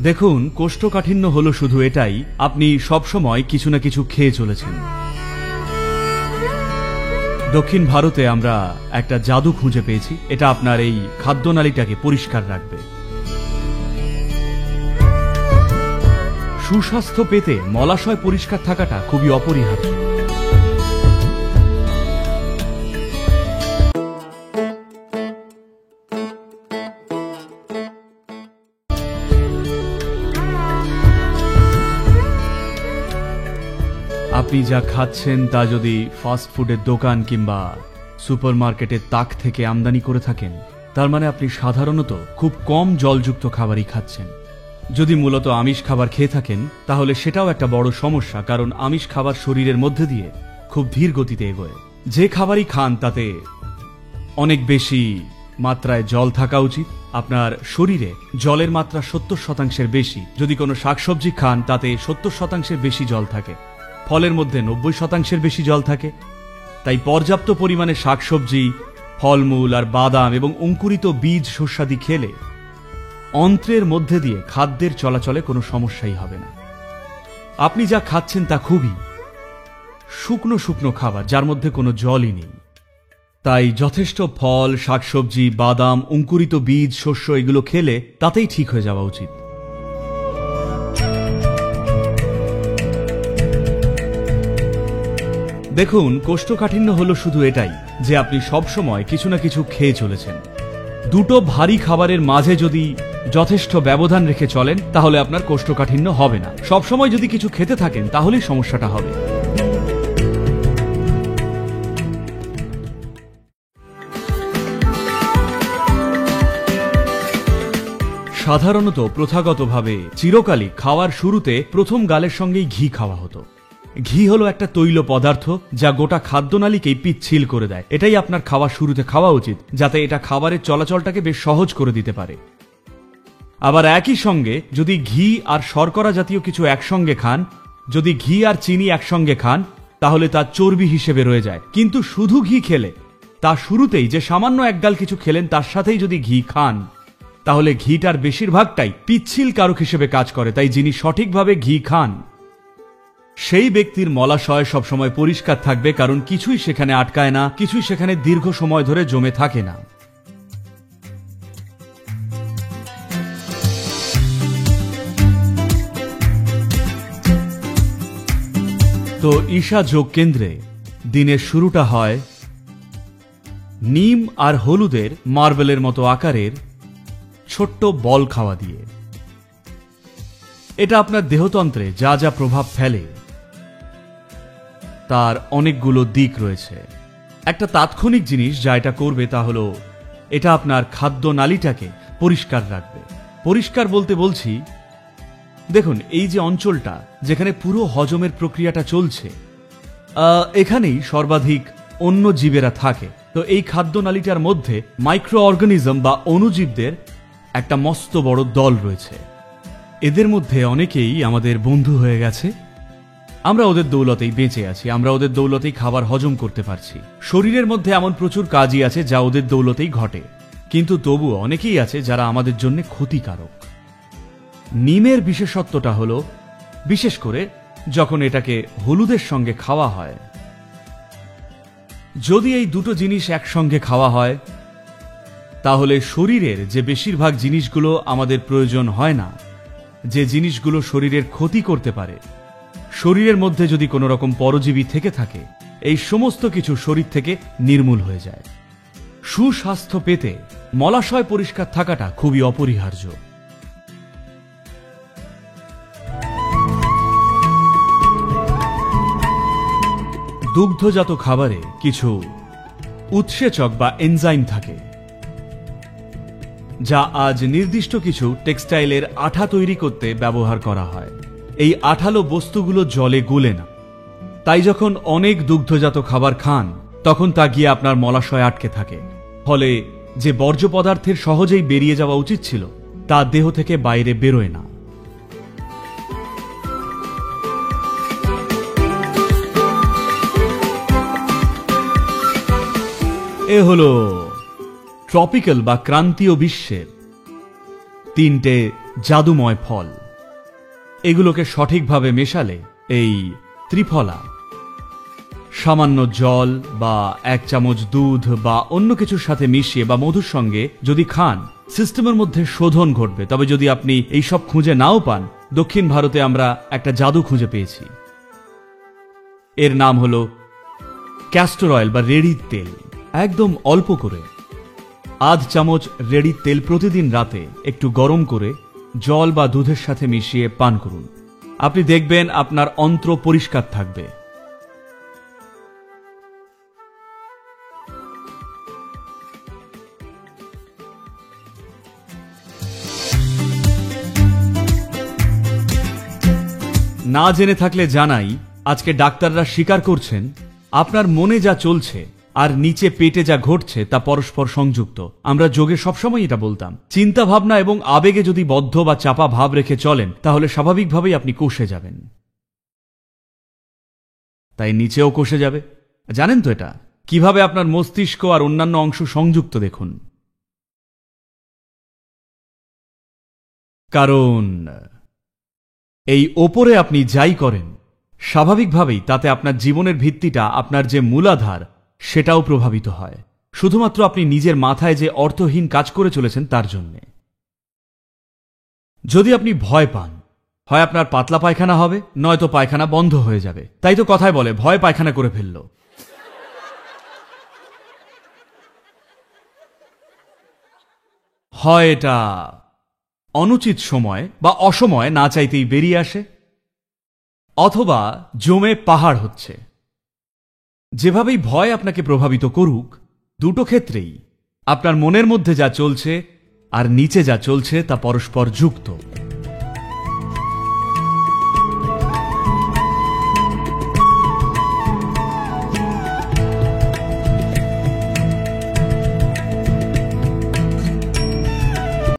দেখুন, কোষ্ঠকাঠিন্য হলো শুধু এটাই, আপনি সবসময় কিছু না কিছু খেয়ে চলেছেন। দক্ষিণ ভারতে আমরা একটা জাদু খুঁজে পেয়েছি, এটা আপনার এই খাদ্যনালীটাকে পরিষ্কার রাখবে। সুস্বাস্থ্য পেতে মলাশয় পরিষ্কার থাকাটা খুবই অপরিহার্য। আপনি যা খাচ্ছেন তা যদি ফাস্ট ফুডের দোকান কিংবা সুপারমার্কেটের তাক থেকে আমদানি করে থাকেন, তার মানে আপনি সাধারণত খুব কম জলযুক্ত খাবারই খাচ্ছেন। যদি মূলত আমিষ খাবার খেয়ে থাকেন তাহলে সেটাও একটা বড় সমস্যা, কারণ আমিষ খাবার শরীরের মধ্যে দিয়ে খুব ধীর গতিতে এগোয়। যে খাবারই খান তাতে অনেক বেশি মাত্রায় জল থাকা উচিত। আপনার শরীরে জলের মাত্রা 70% বেশি। যদি কোনো শাকসবজি খান তাতে 70% বেশি জল থাকে, ফলের মধ্যে 90% বেশি জল থাকে। তাই পর্যাপ্ত পরিমাণে শাকসবজি, ফলমূল আর বাদাম এবং অঙ্কুরিত বীজ শস্যাদি খেলে অন্ত্রের মধ্যে দিয়ে খাদ্যের চলাচলে কোনো সমস্যাই হবে না। আপনি যা খাচ্ছেন তা খুবই শুকনো শুকনো খাবার, যার মধ্যে কোনো জলই নেই। তাই যথেষ্ট ফল, শাকসবজি, বাদাম, অঙ্কুরিত বীজ শস্য এগুলো খেলে তাতেই ঠিক হয়ে যাওয়া উচিত। দেখুন, কোষ্ঠকাঠিন্য হলো শুধু এটাই যে আপনি সবসময় কিছু না কিছু খেয়ে চলেছেন। দুটো ভারী খাবারের মাঝে যদি যথেষ্ট ব্যবধান রেখে চলেন তাহলে আপনার কোষ্ঠকাঠিন্য হবে না। সবসময় যদি কিছু খেতে থাকেন তাহলেই সমস্যাটা হবে। সাধারণত প্রথাগতভাবে চিরকালই খাওয়ার শুরুতে প্রথম গালের সঙ্গেই ঘি খাওয়া হতো। ঘি হলো একটা তৈল পদার্থ যা গোটা খাদ্যনালীকেই পিচ্ছিল করে দেয়। এটাই আপনার খাওয়ার শুরুতে খাওয়া উচিত, যাতে এটা খাবারের চলাচলটাকে বেশ সহজ করে দিতে পারে। আবার একই সঙ্গে যদি ঘি আর শর্করা জাতীয় কিছু একসঙ্গে খান, যদি ঘি আর চিনি একসঙ্গে খান, তাহলে তা চর্বি হিসেবে রয়ে যায়। কিন্তু শুধু ঘি খেলে, তা শুরুতেই যে সামান্য একগাল কিছু খেলেন তার সাথেই যদি ঘি খান, তাহলে ঘিটার বেশিরভাগটাই পিচ্ছিল কারক হিসেবে কাজ করে। তাই যিনি সঠিকভাবে ঘি খান সেই ব্যক্তির মলাশয় সবসময় পরিষ্কার থাকবে, কারণ কিছুই সেখানে আটকায় না, কিছুই সেখানে দীর্ঘ সময় ধরে জমে থাকে না। তো ঈশা যোগ কেন্দ্রে দিনের শুরুটা হয় নিম আর হলুদের মার্বেলের মতো আকারের ছোট্ট বল খাওয়া দিয়ে। এটা আপনার দেহতন্ত্রে যা যা প্রভাব ফেলে তার অনেকগুলো দিক রয়েছে। একটা তাৎক্ষণিক জিনিস যা এটা করবে তা হলো এটা আপনার খাদ্য নালীটাকে পরিষ্কার রাখবে। পরিষ্কার বলতে বলছি, দেখুন এই যে অঞ্চলটা যেখানে পুরো হজমের প্রক্রিয়াটা চলছে, এখানেই সর্বাধিক অন্য জীবেরা থাকে। তো এই খাদ্য নালীটার মধ্যে মাইক্রো অর্গানিজম বা অণুজীবদের একটা মস্ত বড় দল রয়েছে। এদের মধ্যে অনেকেই আমাদের বন্ধু হয়ে গেছে। আমরা ওদের দৌলতেই বেঁচে আছি, আমরা ওদের দৌলতেই খাবার হজম করতে পারছি। শরীরের মধ্যে এমন প্রচুর কাজই আছে যা ওদের দৌলতেই ঘটে, কিন্তু তবুও অনেকেই আছে যারা আমাদের জন্য ক্ষতিকারক। নিমের বিশেষত্বটা হলো, বিশেষ করে যখন এটাকে হলুদের সঙ্গে খাওয়া হয়, যদি এই দুটো জিনিস একসঙ্গে খাওয়া হয় তাহলে শরীরের যে বেশিরভাগ জিনিসগুলো আমাদের প্রয়োজন হয় না, যে জিনিসগুলো শরীরের ক্ষতি করতে পারে, শরীরের মধ্যে যদি কোনো রকম পরজীবী থেকে থাকে, এই সমস্ত কিছু শরীর থেকে নির্মূল হয়ে যায়। সুস্বাস্থ্য পেতে মলাশয় পরিষ্কার থাকাটা খুবই অপরিহার্য। দুগ্ধজাত খাবারে কিছু উৎসেচক বা এনজাইম থাকে, যা আজ নির্দিষ্ট কিছু টেক্সটাইলের আঠা তৈরি করতে ব্যবহার করা হয়। এই আঠালো বস্তুগুলো জলে গলে না, তাই যখন অনেক দুগ্ধজাত খাবার খান তখন তা গিয়ে আপনার মলাশয় আটকে থাকে। ফলে যে বর্জ্য পদার্থের সহজেই বেরিয়ে যাওয়া উচিত ছিল তা দেহ থেকে বাইরে বেরোয় না। এ হলো ট্রপিক্যাল বা ক্রান্তীয় বিশ্বের তিনটে জাদুময় ফল। এগুলোকে সঠিকভাবে মেশালে এই ত্রিফলা সামান্য জল বা 1 চামচ দুধ বা অন্য কিছুর সাথে মিশিয়ে বা মধুর সঙ্গে যদি খান, সিস্টেমের মধ্যে শোধন ঘটবে। তবে যদি আপনি এই সব খুঁজে নাও পান, দক্ষিণ ভারতে আমরা একটা জাদু খুঁজে পেয়েছি। এর নাম হলো ক্যাস্টর অয়েল বা রেড়ির তেল। একদম অল্প করে 1/2 চামচ রেড়ির তেল প্রতিদিন রাতে একটু গরম করে জল বা দুধের সাথে মিশিয়ে পান করুন। আপনি দেখবেন আপনার অন্ত্র পরিষ্কার থাকবে। না জেনে থাকলে জানাই, আজকে ডাক্তাররা স্বীকার করছেন আপনার মনে যা চলছে আর নিচে পেটে যা ঘটছে তা পরস্পর সংযুক্ত। আমরা যোগে সবসময় এটা বলতাম, চিন্তা ভাবনা এবং আবেগে যদি বদ্ধ বা চাপা ভাব রেখে চলেন, তাহলে স্বাভাবিকভাবেই আপনি কষে যাবেন। তাই নিচেও কষে যাবে। জানেন তো এটা কিভাবে আপনার মস্তিষ্ক আর অন্যান্য অংশ সংযুক্ত? দেখুন, কারণ এই ওপরে আপনি যাই করেন, স্বাভাবিকভাবেই তাতে আপনার জীবনের ভিত্তিটা, আপনার যে মূলাধার, সেটাও প্রভাবিত হয়। শুধুমাত্র আপনি নিজের মাথায় যে অর্থহীন কাজ করে চলেছেন তার জন্যে। যদি আপনি ভয় পান, হয় আপনার পাতলা পায়খানা হবে, নয়তো পায়খানা বন্ধ হয়ে যাবে। তাই তো কথায় বলে, ভয় পায়খানা করে ফেলল। হয় এটা অনুচিত সময় বা অসময় না চাইতেই বেরিয়ে আসে, অথবা জমে পাহাড় হচ্ছে। যেভাবেই ভয় আপনাকে প্রভাবিত করুক, দুটো ক্ষেত্রেই আপনার মনের মধ্যে যা চলছে আর নিচে যা চলছে তা পরস্পর যুক্ত।